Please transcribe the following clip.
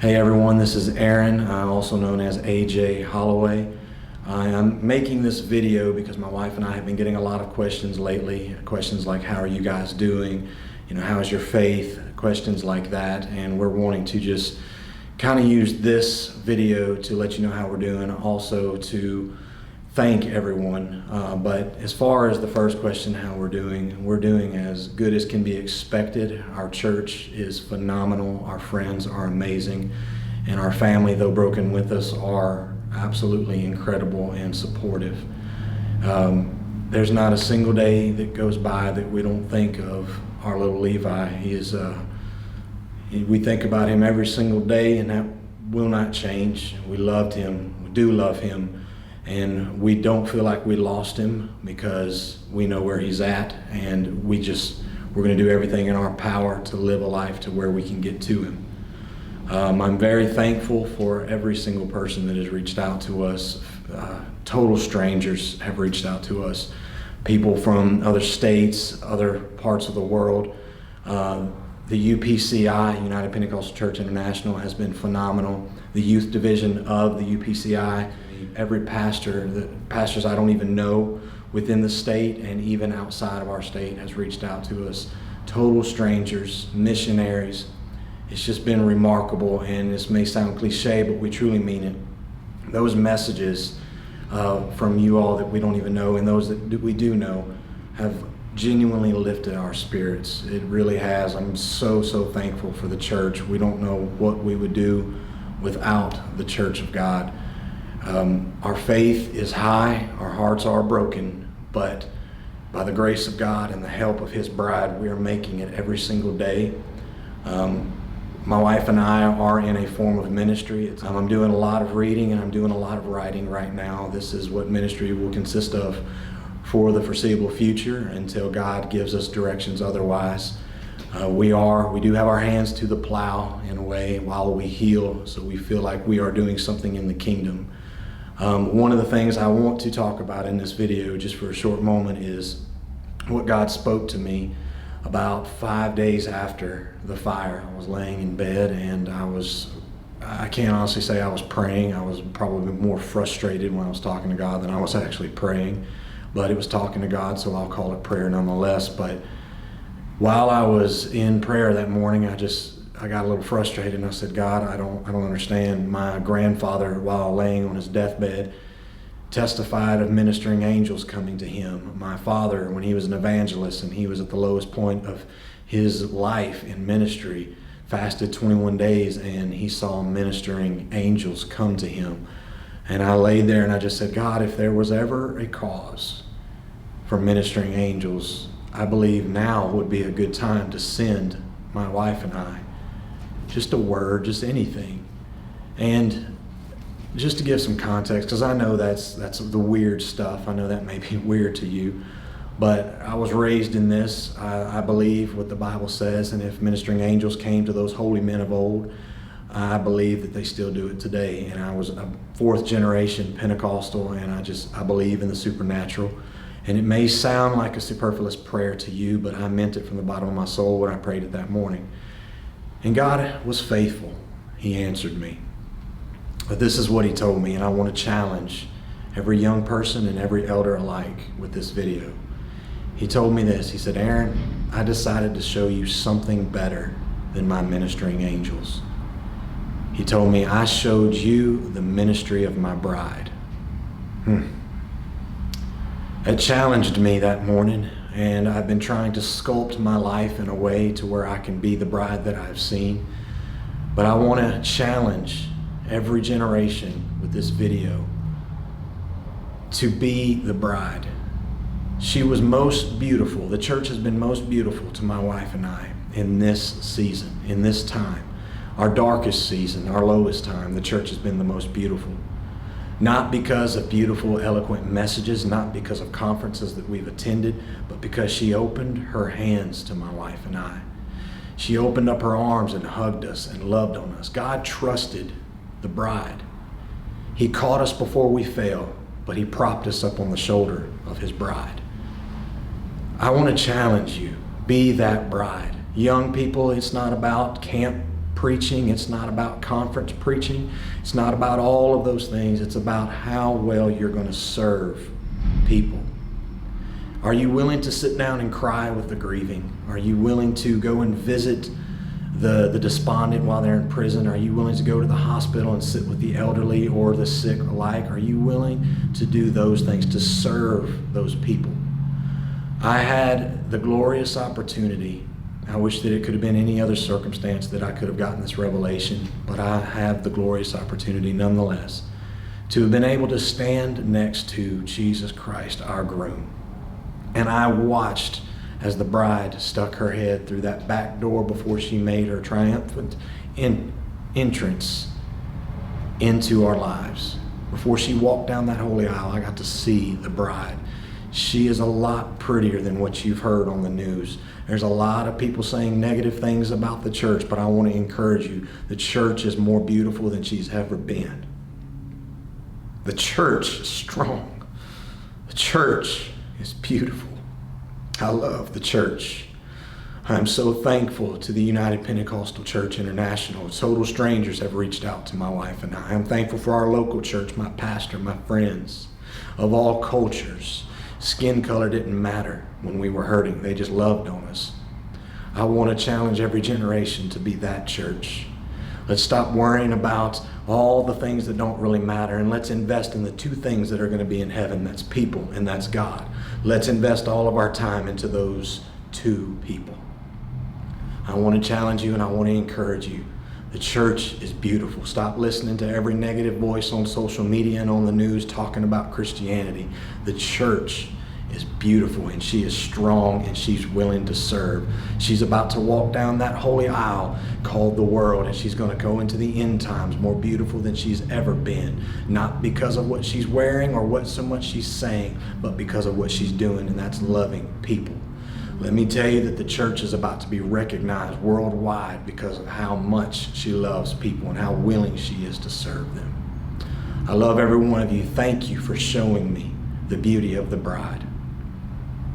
Hey everyone, this is Aaron, also known as AJ Holloway. I'm making this video because my wife and I have been getting a lot of questions lately. Questions like, how are you guys doing? How's your faith? Questions like that. And we're wanting to just kind of use this video to let you know how we're doing, also to thank everyone. But as far as the first question, how we're doing as good as can be expected. Our church is phenomenal. Our friends are amazing. And our family, though broken with us, are absolutely incredible and supportive. There's not a single day that goes by that we don't think of our little Levi. We think about him every single day, and that will not change. We loved him. We do love him. And we don't feel like we lost him because we know where he's at, and we're going to do everything in our power to live a life to where we can get to him. I'm very thankful for every single person that has reached out to us. Total strangers have reached out to us. People from other states, other parts of the world. The UPCI, United Pentecostal Church International, has been phenomenal. The youth division of the UPCI, every pastor, the pastors I don't even know within the state and even outside of our state has reached out to us. Total strangers, missionaries. It's just been remarkable, and this may sound cliche, but we truly mean it. Those messages from you all that we don't even know and those that we do know have genuinely lifted our spirits. It really has. I'm so thankful for the church. We don't know what we would do without the Church of God. Our faith is high, our hearts are broken, but by the grace of God and the help of His bride, we are making it every single day. My wife and I are in a form of ministry. I'm doing a lot of reading and I'm doing a lot of writing right now. This is what ministry will consist of for the foreseeable future until God gives us directions otherwise. We do have our hands to the plow in a way while we heal, so we feel like we are doing something in the kingdom. One of the things I want to talk about in this video just for a short moment is what God spoke to me about 5 days after the fire. I was laying in bed and I can't honestly say I was praying. I was probably more frustrated when I was talking to God than I was actually praying, but it was talking to God, so I'll call it prayer nonetheless. But while I was in prayer that morning, I got a little frustrated and I said, God, I don't understand. My grandfather, while laying on his deathbed, testified of ministering angels coming to him. My father, when he was an evangelist and he was at the lowest point of his life in ministry, fasted 21 days and he saw ministering angels come to him. And I laid there and I just said, God, if there was ever a cause for ministering angels, I believe now would be a good time to send my wife and I. Just a word, just anything. And just to give some context, because I know that's the weird stuff. I know that may be weird to you, but I was raised in this. I believe what the Bible says, and if ministering angels came to those holy men of old, I believe that they still do it today. And I was a fourth generation Pentecostal, and I believe in the supernatural. And it may sound like a superfluous prayer to you, but I meant it from the bottom of my soul when I prayed it that morning. And God was faithful. He answered me. But this is what He told me, and I want to challenge every young person and every elder alike with this video. He told me this. He said, Aaron, I decided to show you something better than my ministering angels. He told me, I showed you the ministry of my bride. It challenged me that morning, and I've been trying to sculpt my life in a way to where I can be the bride that I've seen. But I want to challenge every generation with this video to be the bride. She was most beautiful. The church has been most beautiful to my wife and I in this season, in this time. Our darkest season, our lowest time, the church has been the most beautiful. Not because of beautiful, eloquent messages, not because of conferences that we've attended, but because she opened her hands to my wife and I. She opened up her arms and hugged us and loved on us. God trusted the bride. He caught us before we fell, but He propped us up on the shoulder of His bride. I want to challenge you, be that bride. Young people, it's not about camp preaching. It's not about conference preaching. It's not about all of those things. It's about how well you're going to serve people. Are you willing to sit down and cry with the grieving? Are you willing to go and visit the despondent while they're in prison? Are you willing to go to the hospital and sit with the elderly or the sick alike? Are you willing to do those things, to serve those people? I had the glorious opportunity. I wish that it could have been any other circumstance that I could have gotten this revelation, but I have the glorious opportunity nonetheless to have been able to stand next to Jesus Christ, our groom. And I watched as the bride stuck her head through that back door before she made her triumphant entrance into our lives. Before she walked down that holy aisle, I got to see the bride. She is a lot prettier than what you've heard on the news. There's a lot of people saying negative things about the church, but I want to encourage you. The church is more beautiful than she's ever been. The church is strong. The church is beautiful. I love the church. I'm so thankful to the United Pentecostal Church International. Total strangers have reached out to my wife and I. I'm thankful for our local church, my pastor, my friends of all cultures. Skin color didn't matter when we were hurting. They just loved on us. I want to challenge every generation to be that church. Let's stop worrying about all the things that don't really matter, and let's invest in the two things that are going to be in heaven. That's people and that's God. Let's invest all of our time into those two people. I want to challenge you and I want to encourage you. The church is beautiful. Stop listening to every negative voice on social media and on the news talking about Christianity. The church is beautiful and she is strong and she's willing to serve. She's about to walk down that holy aisle called the world, and she's going to go into the end times more beautiful than she's ever been. Not because of what she's wearing or what so much she's saying, but because of what she's doing, and that's loving people. Let me tell you that the church is about to be recognized worldwide because of how much she loves people and how willing she is to serve them. I love every one of you. Thank you for showing me the beauty of the bride.